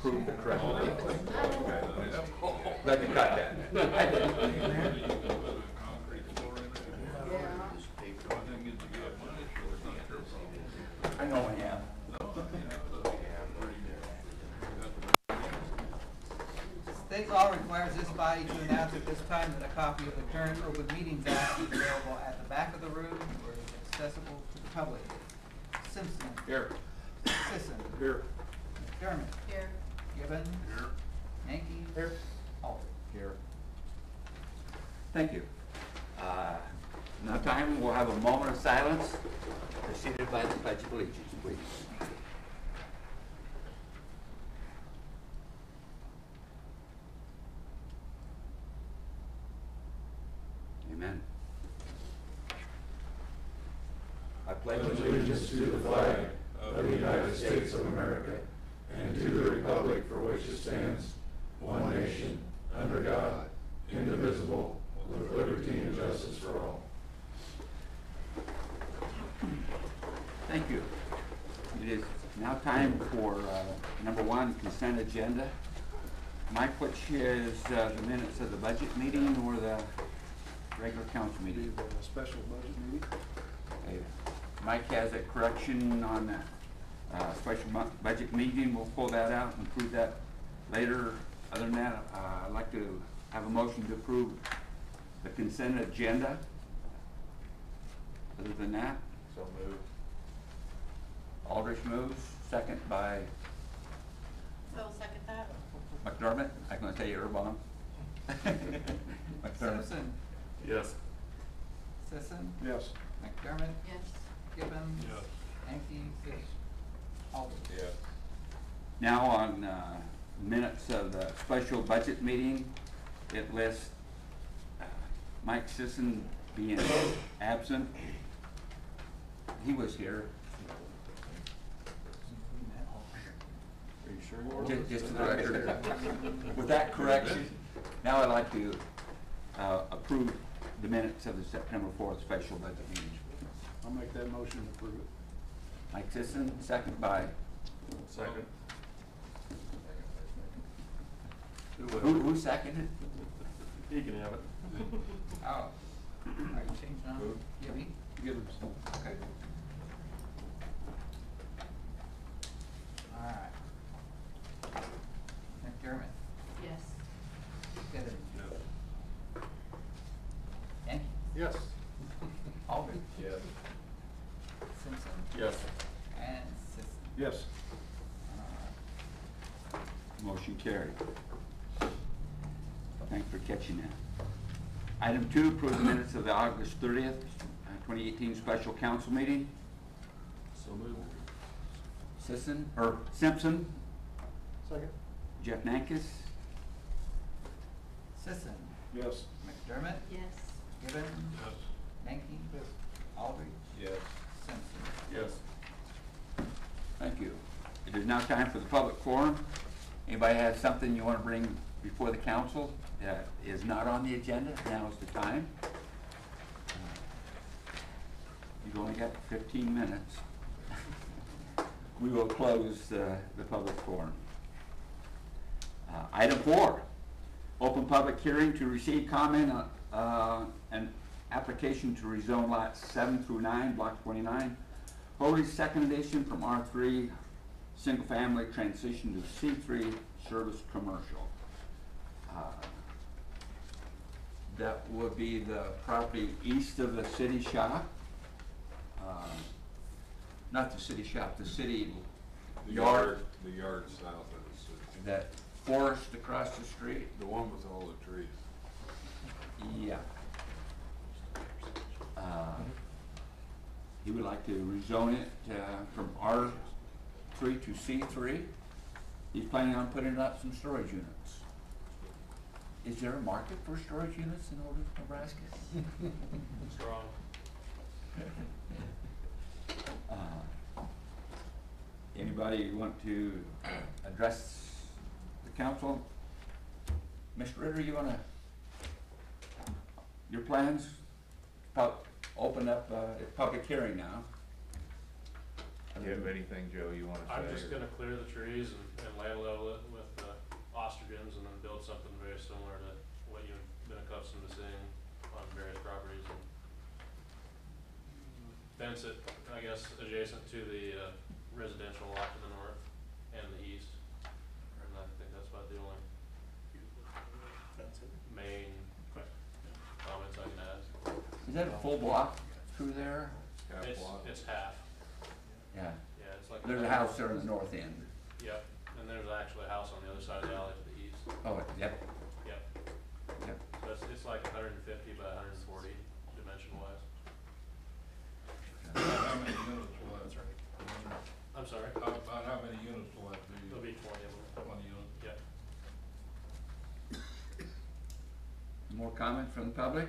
approve the correct date. Glad you got that. I know I am. State law requires this body to announce at this time that a copy of the current Open Meetings Act is available at the back of the room where it is accessible to the public. Simpson. Here. Sisson. Here. McDermott. Here. Gibbon. Here. Yankee. Here. Aldridge. Here. Thank you. Now time we'll have a moment of silence preceded by the Pledge of Allegiance, please. Amen. I pledge allegiance to the flag of the United States of America and to the republic for which it stands, one nation, under God, indivisible, with liberty and justice for all. Thank you. It is now time for number one, consent agenda. Mike, which is the minutes of the budget meeting or the regular council meeting? The special budget meeting. Okay. Mike has a correction on that special budget meeting. We'll pull that out and approve that later. Other than that, I'd like to have a motion to approve the consent agenda. Other than that, So moved. Aldrich moves, second by So second that. McDermott. I'm going to say Erbon. McDermott. Simpson. Yes. Sisson. Yes. McDermott. Yes. Gibbon. Yes. Yankee. Fish. Aldridge. Yes. Now on minutes of the special budget meeting, it lists Mike Sisson being absent. He was here. Are you sure you were? Just to the record. With that correction, now I'd like to approve the minutes of the September 4th special budget meeting. I'll make that motion to approve it. Mike Sisson, second by, Second. who seconded? He can have it. Oh. Are you changing on? Who? Gibby? Give him some. Okay. All right. McDermott. Yes. Gibbon. Yankee. Yes. Aldridge. Yes. Simpson. Yes. And Sisson. Yes. Motion carried. Thanks for catching that. Item 2, approve the minutes of the August 30th, 2018 special council meeting. So moved. Simpson, Second. Jeff Nankus, Sisson. Yes. McDermott. Yes. Gibbon. Yes. Yankee. Yes. Aldridge. Yes. Simpson. Yes. thank you. It is now time for the public forum. Anybody has something you want to bring before the council that is not on the agenda? Now is the time. You've only got 15 minutes. We will close the public forum. Item 4, open public hearing to receive comment on an application to rezone lots 7 through 9, block 29, Holy Second Edition from R3 single family transition to C3 service commercial. That would be the property east of the city shop. Not the city shop, the city yard. The yard south of the city. That forest across the street. The one with all the trees. Yeah. He would like to rezone it from R3 to C3. He's planning on putting up some storage units. Is there a market for storage units in Oldham, Nebraska? Strong. Anybody want to address the council? Mr. Ritter, you wanna, your plans? Open up a public hearing now. Do you have anything, Joe, you want to say? I'm just gonna clear the trees and land level it with various properties. Fence it, I guess, adjacent to the residential lot to the north and the east. And I think that's about the only main comments I can add. Is that a full block through there? It's half. Yeah. Yeah, it's like. There's a house there on the north end. Yep, and there's actually a house on the other side of the alley to the east. Oh, yep, Yep, yep. so it's like 150 by 140 dimension wise. How many units will that? I'm sorry? About how many units will that be? There'll be 20 of them. 20 units? Yep. More comment from the public?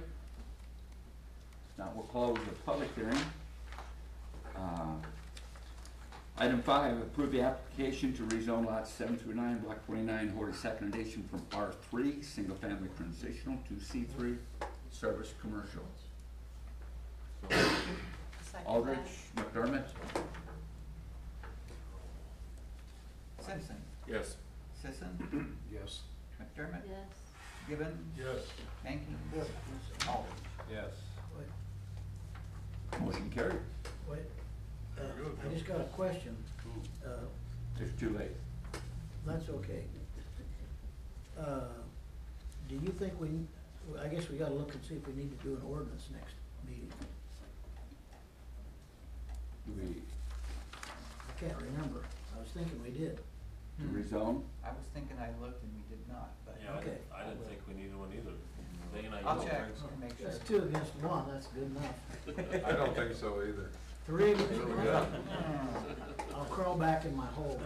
If not, we'll close the public hearing. Item 5, approve the application to rezone lots 7 through 9, block 29, Horty second edition from R3, single family transitional, to C3, service commercial. Second Aldrich, that. McDermott? Simpson, Yes. Sisson, Yes. McDermott, Yes. Gibbon, Yes. Mankey, Aldridge. Yes. Motion carried. Wait, Very good. I just got a question. It's too late. That's okay. Do you think I guess we gotta look and see if we need to do an ordinance next meeting. Do we, I can't remember. I was thinking we did. to rezone? I was thinking I looked and we did not, but. Yeah, Okay. I didn't think we needed one either. They and I I'll don't check think so. and make sure. That's 2 against 1, that's good enough. I don't think so either. 3 against There we 1. go. I'll crawl back in my hole.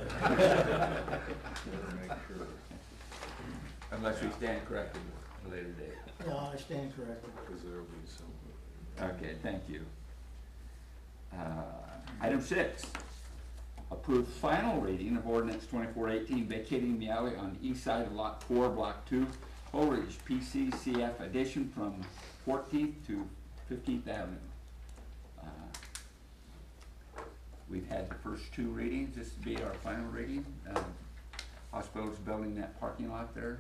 Unless we stand corrected at a later date. Yeah, I stand corrected. Because there'll be some. Okay, thank you. Item 6, approve final reading of ordinance 2418 vacating the alley on the east side of lot 4, block 2, Holdridge PCCF addition from 14th to 15th Avenue. We've had the first 2 readings, this will be our final reading. Hospital's building that parking lot there.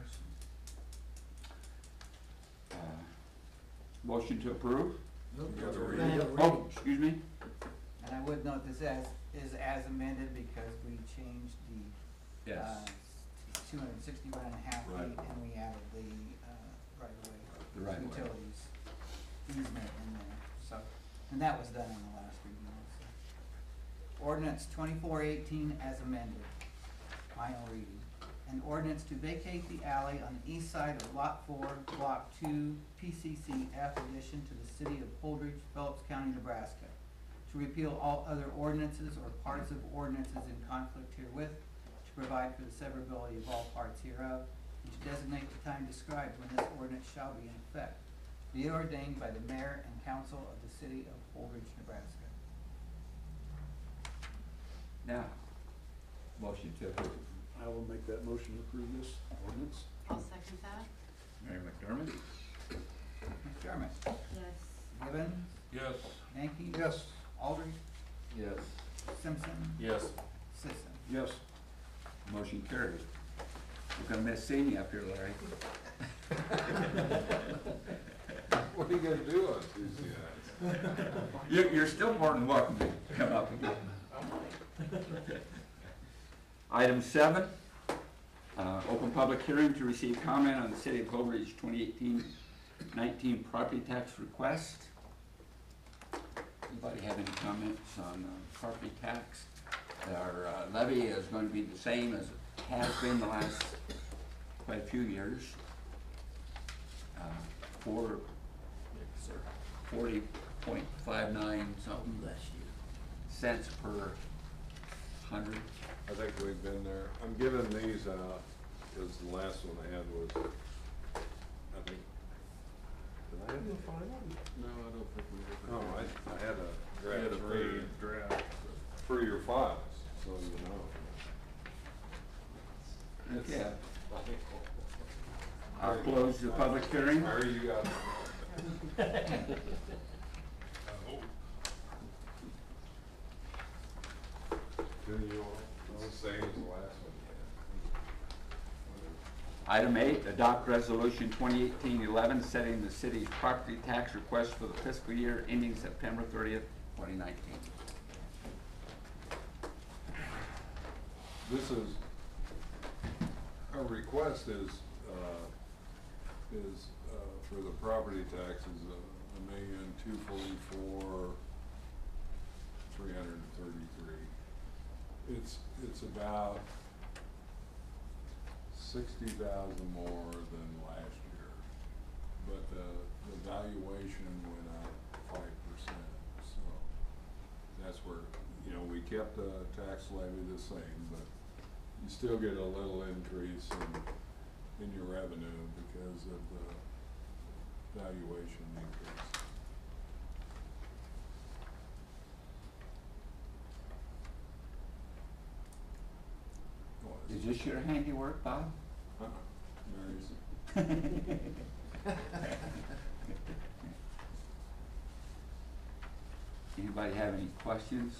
Motion to approve? Nope, You gotta we're read gonna have a Oh, reading. excuse me? And I would note this is as amended because we changed the, Yes, 261.5 Right. feet and we added the, right of way. The right of way. Utilities easement in there, so, and that was done in the last reading also. Ordinance 2418 as amended, final reading. An ordinance to vacate the alley on the east side of lot 4, block 2, PCCF addition to the city of Holdridge, Phillips County, Nebraska. To repeal all other ordinances or parts of ordinances in conflict herewith, to provide for the severability of all parts hereof, and to designate the time described when this ordinance shall be in effect. Be it ordained by the mayor and council of the city of Holdridge, Nebraska. now, motion to approve. I will make that motion to approve this ordinance. I'll second that. Mayor McDermott? McDermott, Yes. Gibbon, Yes. Mankey. Yes. Aldridge, Yes. Simpson, Yes. Sisson. Yes. Motion carries. We're gonna miss seeing you up here, Larry. What are you gonna do on Tuesday nights? You're still more than welcome to come up again. Item 7, open public hearing to receive comment on the City of Holdridge 2018-19 property tax request. Anybody have any comments on property tax? Our levy is going to be the same as it has been the last quite a few years. 40.59 something Bless you. cents per 100. I think we've been there. I'm giving these out, because the last one I had was, I think, did I have the final? No, I don't think we did. No, I had a We had draft a ready draft. for your files, so you know. Okay. I'll close the public hearing. Mary, you got Do you all, the same as the last one? Item 8, adopt resolution 2018-11, setting the city's property tax request for the fiscal year ending September 30th, 2019. This is, our request is for the property taxes, $1,244,333. It's about 60,000 more than last year, but the valuation went up 5%. So that's where, you know, we kept the tax levy the same, but you still get a little increase in your revenue because of the valuation increase. Is this your handiwork, Bob? Mary's. Anybody have any questions?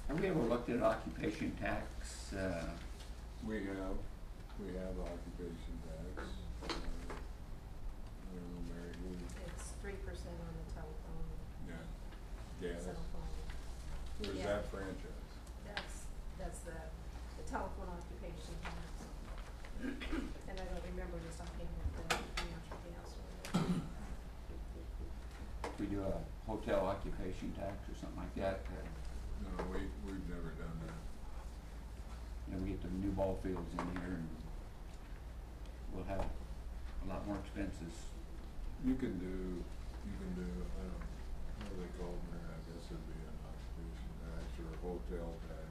Have we ever looked at occupation tax? We have occupation tax. I don't know, Mary, It's 3% on the telephone, yeah, gas. cell phone. Or is Yeah. that franchise? That's the telephone occupation tax. And I don't remember just offhand the natural gas one. We do a hotel occupation tax or something like that. No, we've never done that. And we get the new ball fields in here and we'll have a lot more expenses. You can do, what do they call it there? I guess it'd be an occupation tax or a hotel tax.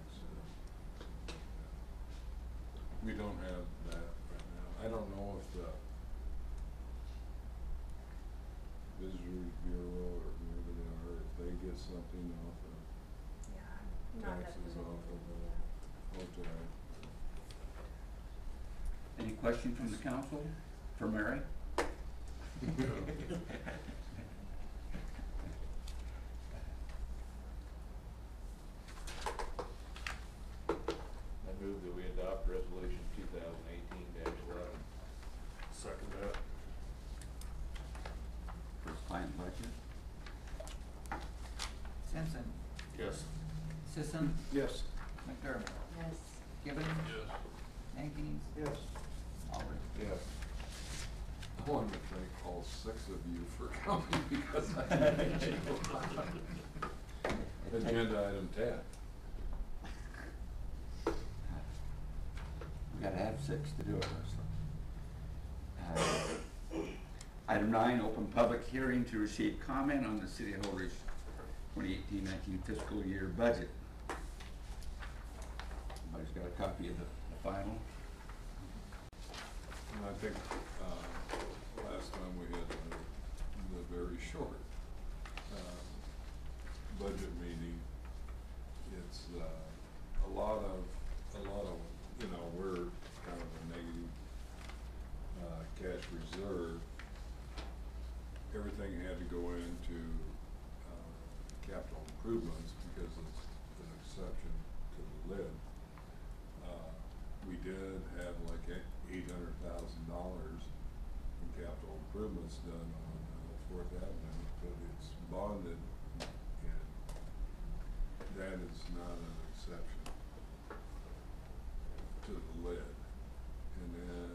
We don't have that right now. I don't know if the Visitors Bureau or whoever they are, if they get something off of Yeah, not that taxes off of the hotel. Any questions from the council for Mary? I move that we adopt resolution 2018-11. Second that. First client budget? Simpson, Yes. Sisson, Yes. McDermott, Yes. Gibbons, Yes. Hankins, Yes. Albert. Yes. I want to thank all 6 of you for coming because I didn't make you. Agenda item 10. We gotta have 6 to do it, Leslie. Item 9, open public hearing to receive comment on the City of Holdridge 2018-19 fiscal year budget. Everybody's got a copy of the final. And I think last time we had the very short budget meeting. It's a lot of, you know, we're kind of a negative cash reserve. Everything had to go into capital improvements because it's an exception to the lid. We did have like $800,000 in capital improvements done on 4th Avenue, but it's bonded, and that is not an exception to the lid. And then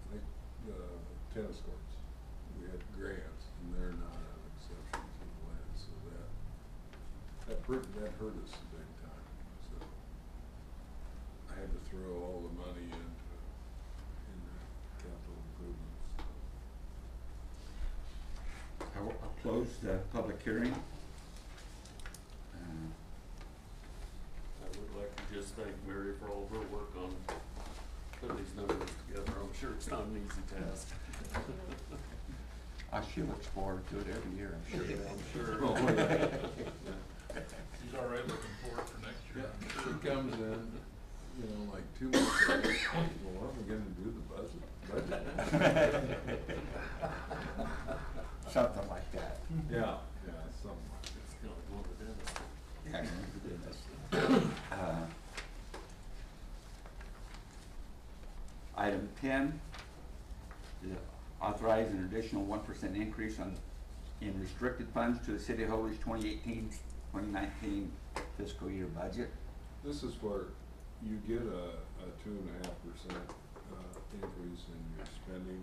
I think the tennis courts, we had grants, and they're not an exception to the lid, so that hurt us big time. So I had to throw all the money into capital improvements. I'll close the public hearing. I would like to just thank Mary for all of her work on putting these numbers together. I'm sure it's not an easy task. She looks forward to it every year, I'm sure. I'm sure. She's already looking forward for next year. Yeah, she comes in, you know, like 2 months ago, well, aren't we gonna do the budget? Something like that. Yeah, something like that. It's kind of going to dentist. Yeah, Item 10, is authorize an additional 1% increase in restricted funds to the City of Holy's 2018-2019 fiscal year budget. This is where you get a 2.5% increase in your spending.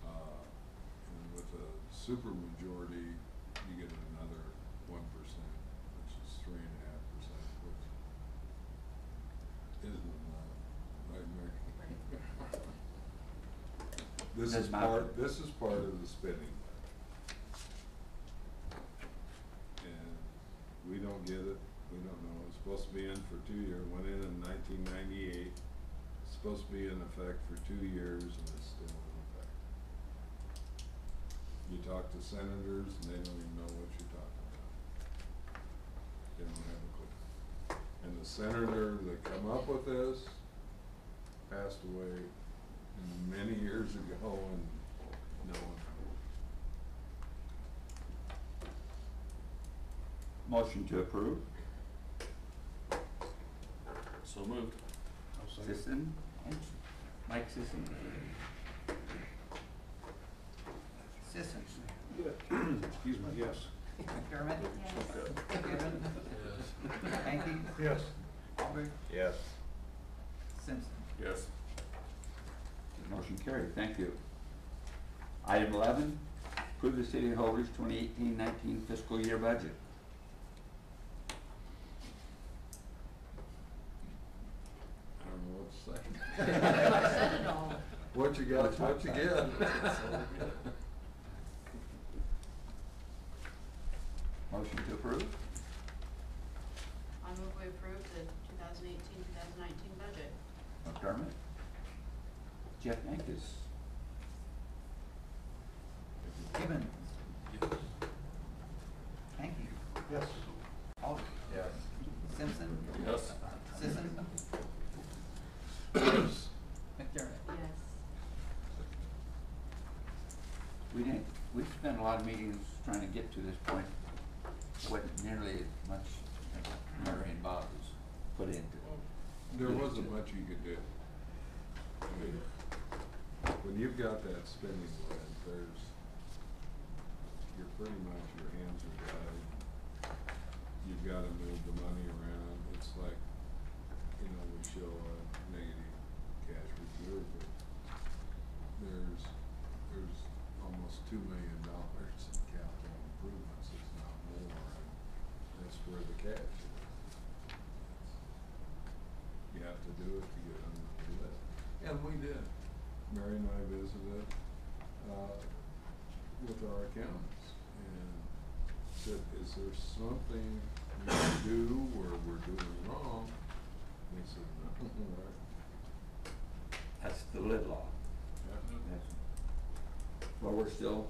And with a super majority, you get another 1%, which is 3.5%, which isn't enough, right, Mary? This is part of the spending. And we don't get it, we don't know, it's supposed to be in for 2 years, went in 1998, it's supposed to be in effect for 2 years, and it's still in effect. You talk to senators, and they don't even know what you're talking about. They don't have a clue. And the senator that come up with this passed away many years ago, and no one knows. Motion to approve. So moved. Sisson, Mike Sisson. Sisson. Excuse me, yes. McDermott. Yes. Gibbon. Hanky. Yes. Albert. Yes. Simpson. Yes. Motion carried, thank you. Item 11, approve the City of Holders 2018-19 fiscal year budget. I don't know what to say. Said it all. What you got, what you get. Motion to approve. I move we approve the 2018-2019 budget. McDermott. Jeff Mankus. Gibbon. Hanky. Yes. Albert. Yes. Simpson. Yes. Sisson. Yes. McDermott. Yes. We spent a lot of meetings trying to get to this point. Wasn't nearly as much as Mary and Bob was put into it. There wasn't much you could do. I mean, when you've got that spending plan, you're pretty much, your hands are tied. You've gotta move the money around. It's like, we show a negative cash reserve, but there's almost $2 million in capital improvements, it's not more, and that's where the cash is. You have to do it to get under the lid. And we did. Mary and I visited, with our accountants and said, is there something we can do where we're doing wrong? And they said, no, right. That's the lid law. Yeah. That's where we're still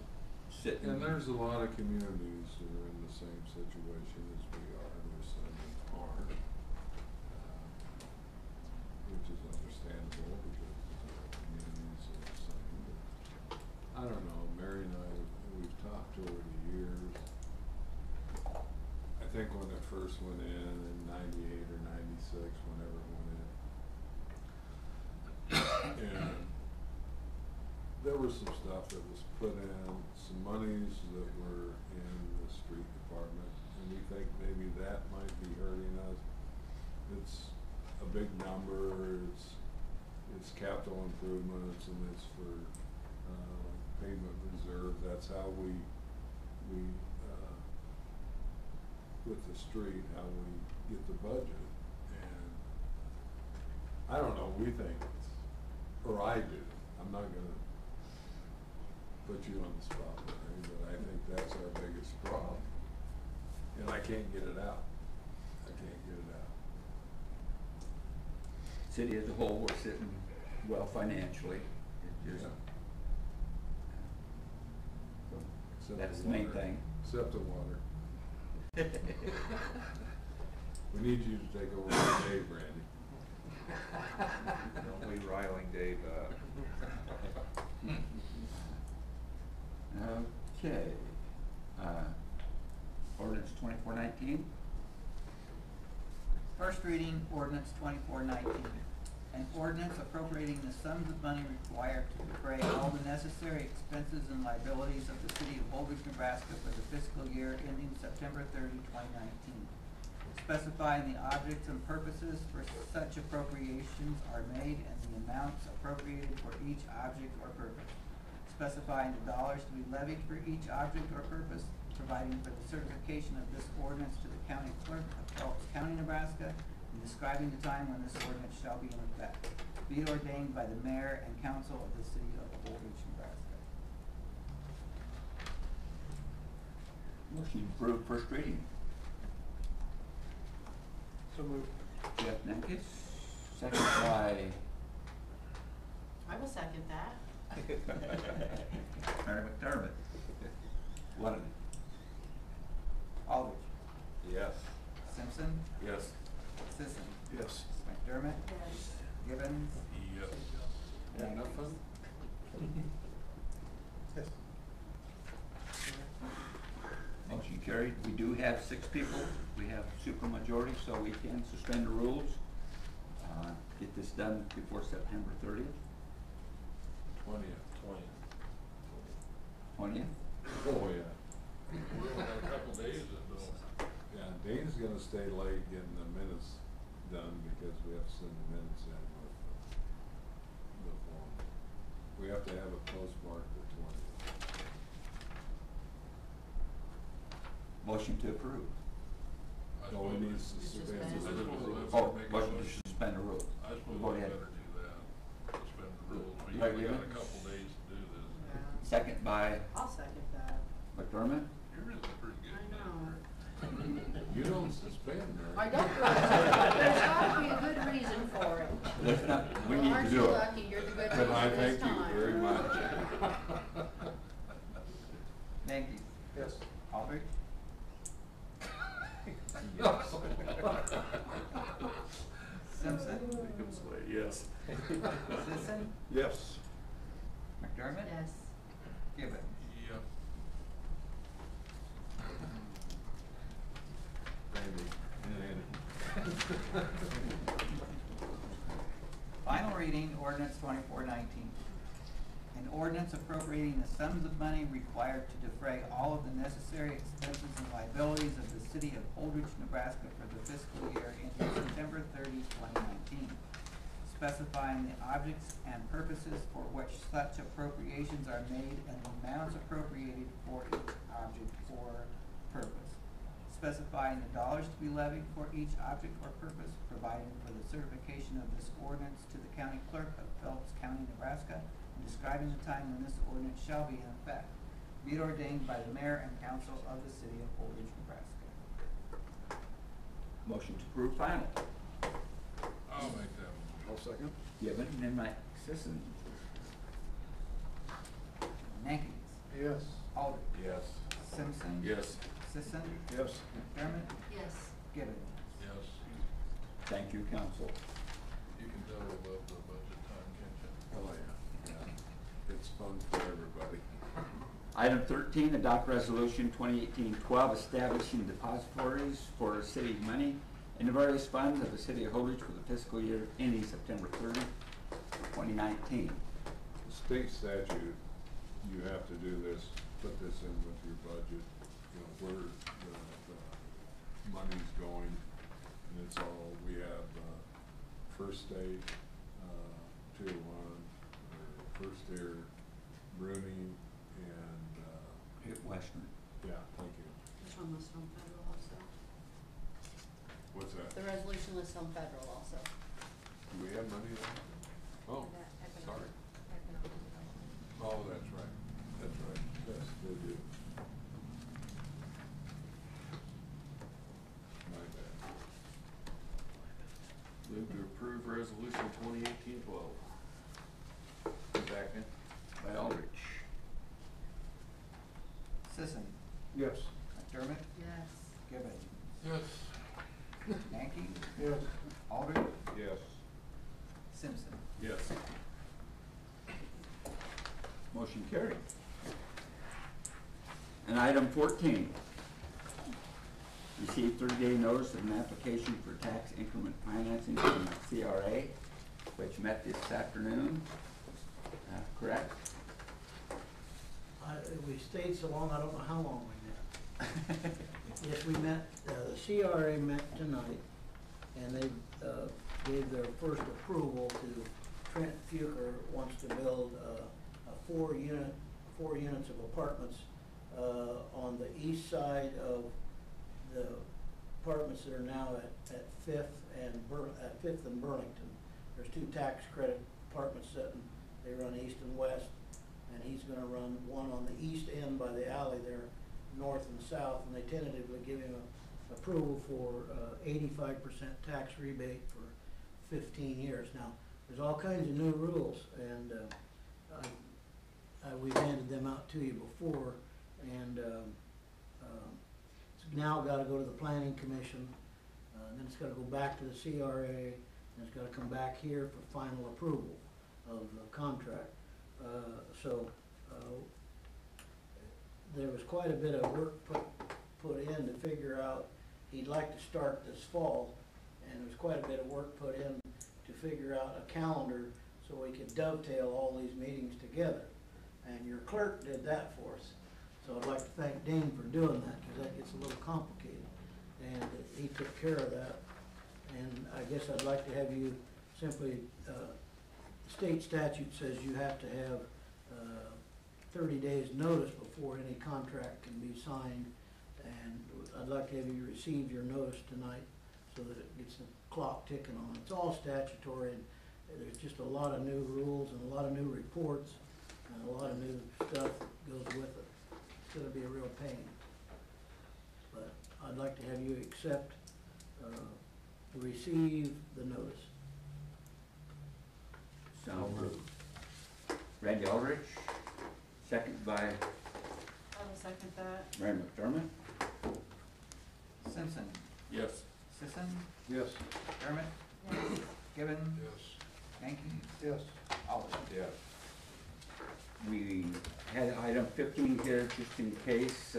sitting. And there's a lot of communities that are in the same situation as we are, there's some that aren't, which is understandable because our communities are the same. But I don't know, Mary and I, we've talked over the years. I think when it first went in 98 or 96, whenever it went in, and there was some stuff that was put in, some monies that were in the street department, and we think maybe that might be hurting us. It's a big number, it's capital improvements, and it's for pavement reserve. That's how we with the street, how we get the budget. And I don't know, we think, or I do, I'm not gonna put you on the spot, Mary, but I think that's our biggest problem. And I can't get it out. I can't get it out. City as a whole, we're sitting well financially. It just, Except that's the the main water. thing. Except the water. We need you to take over the day, Brandy. Don't be riling Dave up. Okay. Ordinance 2419. First reading, ordinance 2419. An ordinance appropriating the sums of money required to defray all the necessary expenses and liabilities of the city of Holdridge, Nebraska for the fiscal year ending September 30, 2019. Specifying the objects and purposes for such appropriations are made and the amounts appropriated for each object or purpose. Specifying the dollars to be levied for each object or purpose, providing for the certification of this ordinance to the county clerk of Phelps County, Nebraska, and describing the time when this ordinance shall be in effect. Be it ordained by the mayor and council of the city of Holdridge, Nebraska. Motion to approve first reading. So moved. Jeff Nekes, second by I will second that. Mary McDermott. Lennon. Aldridge. Yes. Simpson. Yes. Sisson. Yes. McDermott. Yes. Givens. Yep. Thank Enough you. fun? Yes. Motion carried. We do have 6 people. We have supermajority, so we can suspend the rules. Get this done before September 30th, 20th. 20th. Oh, yeah. We only got a couple days of those. Yeah, Dane's gonna stay late getting the minutes done because we have to send the minutes in with the form. We have to have it postmarked the 20th. Motion to approve. No, we need to suspend the rules. Oh, motion to suspend the rules. I suppose Go we ahead. better do that, suspend the rules. We Right, only got yeah. a couple days to do this. Second by I'll second that. McDermott. You're really pretty good. I know. You don't suspend, Mary. I don't really. There's gotta be a good reason for it. Let's not, we Well, need to aren't do you it. lucky you're the good But I reason this thank you time? very much. Thank you. Yes. Aldridge. Simpson. Make him sway, yes. Sisson. Yes. McDermott. Yes. Gibbons. Yep. Final reading, ordinance 2419. An ordinance appropriating the sums of money required to defray all of the necessary expenses and liabilities of the city of Holdridge, Nebraska for the fiscal year ending September 30, 2019. Specifying the objects and purposes for which such appropriations are made and the amounts appropriated for each object or purpose. Specifying the dollars to be levied for each object or purpose, providing for the certification of this ordinance to the county clerk of Phelps County, Nebraska, and describing the time when this ordinance shall be in effect. Be it ordained by the mayor and council of the city of Holdridge, Nebraska. Motion to approve final. I'll make that one. I'll second. Gibbon and Mike Sisson. Nankins. Yes. Aldridge. Yes. Simpson. Yes. Sisson. Yes. McDermott. Yes. Gibbons. Yes. Thank you, council. You can tell we love the budget time, can't you? Oh, yeah. Yeah. It's fun for everybody. Item 13, adopt resolution 2018-12 establishing depositories for city money in the various funds of the city of Holdridge for the fiscal year ending September 30, 2019. The state statute, you have to do this, put this in with your budget, you know, where the money's going, and it's all, we have, First State, 201, or First Air, Bruning, and, Hit Western. yeah, thank you. This one lists on federal also. What's that? The resolution lists on federal also. Do we have money there? Oh, And that economic- sorry. economic development. Oh, that's right, that's right, yes, they do. My bad. Move to approve resolution 2018-12. Second. By Aldrich. Sisson. Yes. McDermott. Yes. Gibbons. Yes. Nankins. Yes. Aldridge. Yes. Simpson. Yes. Motion carried. And item 14, receive 30-day notice of an application for tax increment financing from the CRA which met this afternoon, correct? We stayed so long, I don't know how long we met. Yes, we met, the CRA met tonight, and they gave their first approval to Trent Fuker wants to build a four units of apartments on the east side of the apartments that are now at Fifth and Burlington. There's two tax credit apartments sitting, they run east and west, and he's gonna run one on the east end by the alley there, north and south, and they tentatively give him approval for 85% tax rebate for 15 years. Now, there's all kinds of new rules, and we've handed them out to you before, and it's now gotta go to the planning commission, then it's gotta go back to the CRA, and it's gotta come back here for final approval of the contract. There was quite a bit of work put in to figure out, he'd like to start this fall, and there was quite a bit of work put in to figure out a calendar so we could dovetail all these meetings together. And your clerk did that for us. So I'd like to thank Dean for doing that, because that gets a little complicated. And he took care of that. And I guess I'd like to have you simply, the state statute says you have to have 30 days notice before any contract can be signed. And I'd like to have you receive your notice tonight so that it gets the clock ticking on it. It's all statutory, and there's just a lot of new rules and a lot of new reports and a lot of new stuff that goes with it. It's gonna be a real pain. But I'd like to have you accept, receive the notice. So moved. Randy Aldrich, second by I will second that. Mary McDermott. Simpson, Yes. Sisson, Yes. Dermott, Yes. Gibbon, Yes. Yankee, Yes. Aldridge. Yes. We had item 15 here just in case,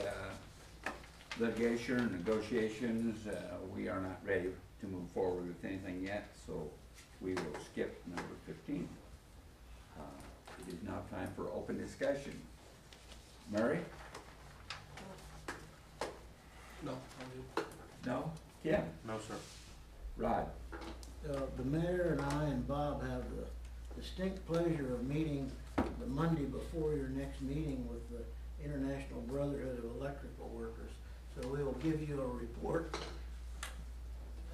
litigation, negotiations, we are not ready to move forward with anything yet, so we will skip number 15. It is now time for open discussion. Murray? No. No? Kim? No, sir. Rod? The mayor and I and Bob have the distinct pleasure of meeting the Monday before your next meeting with the International Brotherhood of Electrical Workers. So we will give you a report,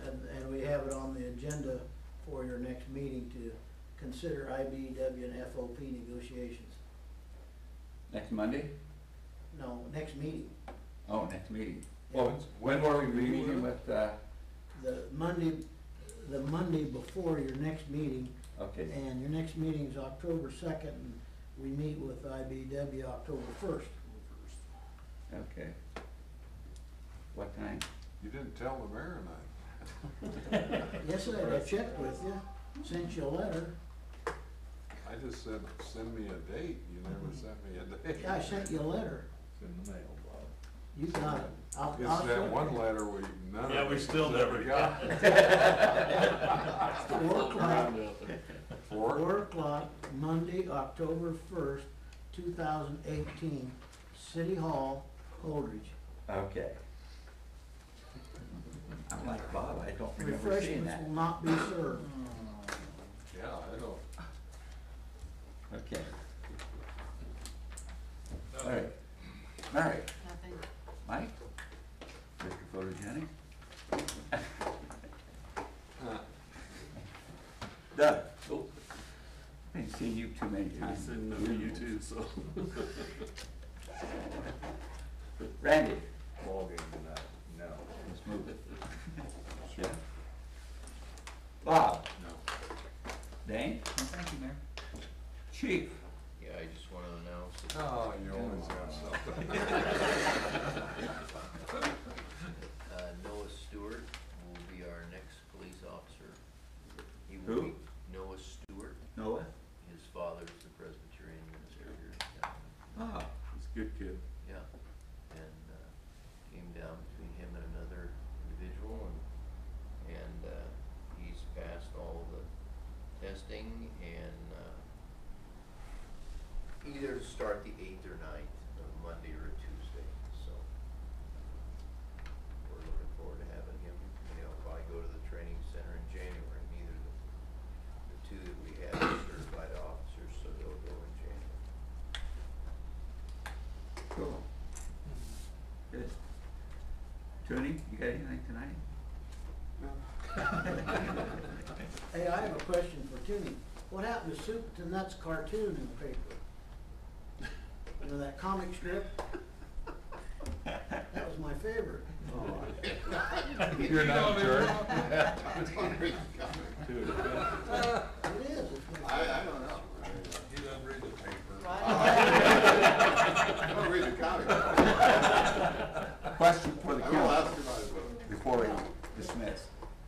and we have it on the agenda for your next meeting to consider IBEW and FOP negotiations. Next Monday? No, next meeting. Oh, next meeting. Yeah. Well, when were we meeting with, The Monday before your next meeting, okay, and your next meeting is October 2nd, and we meet with IBEW October 1st. okay. What time? You didn't tell the mayor and I. Yes, I checked with you, sent you a letter. I just said, send me a date. You never sent me a date. Yeah, I sent you a letter. It's in the mail, Bob. You got it. I'll It's show that you. one letter none Yeah, of we us still never got it. 4 o'clock, 4? 4 o'clock, Monday, October 1st, 2018, City Hall, Holdridge. Okay. I'm like Bob, I don't remember seeing Refreshments that. will not be served. Yeah, I don't. Okay. All right. Mary, Nothing. Mike, Mr. Photogenic, Doug. Oh, Ain't seen you too many I times. said no to you too, so. Randy, Ball game tonight, no. let's move it. Yeah. Bob, No. Dane, Thank you, Mayor. Chief, Yeah, I just wanna announce that. Oh, you always have something. Noah Stewart will be our next police officer. He Who? will be Noah Stewart. Noah. His father's the Presbyterian minister here in town. Ah, He's a good kid. Yeah, and, came down between him and another individual and he's passed all the testing and, either start the 8th or 9th, Monday or Tuesday, so. We're looking forward to having him, probably go to the training center in January, neither the two that we have are certified officers, so they'll go in January. Cool. Good. Tony, you got anything tonight? Hey, I have a question for Toomey. What happened to Soup to Nuts cartoon in the paper? You know, that comic strip? That was my favorite. You're not sure? It is. It's my I don't know. He doesn't read the paper. I don't read the comic. Question for the I will ask council you about it, though. before we dismiss.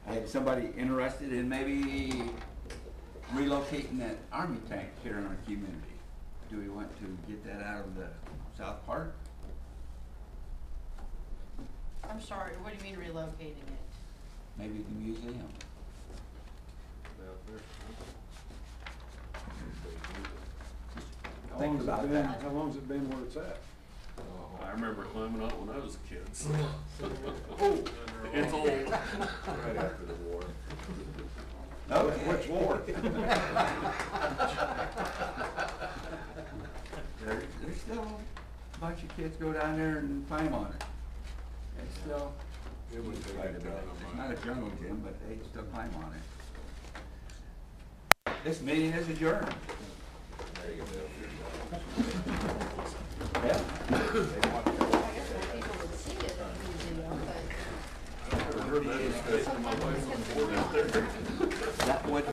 Had somebody interested in maybe relocating that army tank here in our community? Do we want to get that out of the South Park? I'm sorry, what do you mean relocating it? Maybe the museum? Think about that. How long's it been where it's at? I remember climbing up when I was a kid, so. Oh, It's old. right after the war. Okay. Which war? There's still a bunch of kids go down there and climb on it. It's still, It would take quite a a bit. ton It's of not money. a jungle gym, but they still climb on it. This meeting is adjourned. There you go. Yeah. I guess more people would see it at the museum, but. That would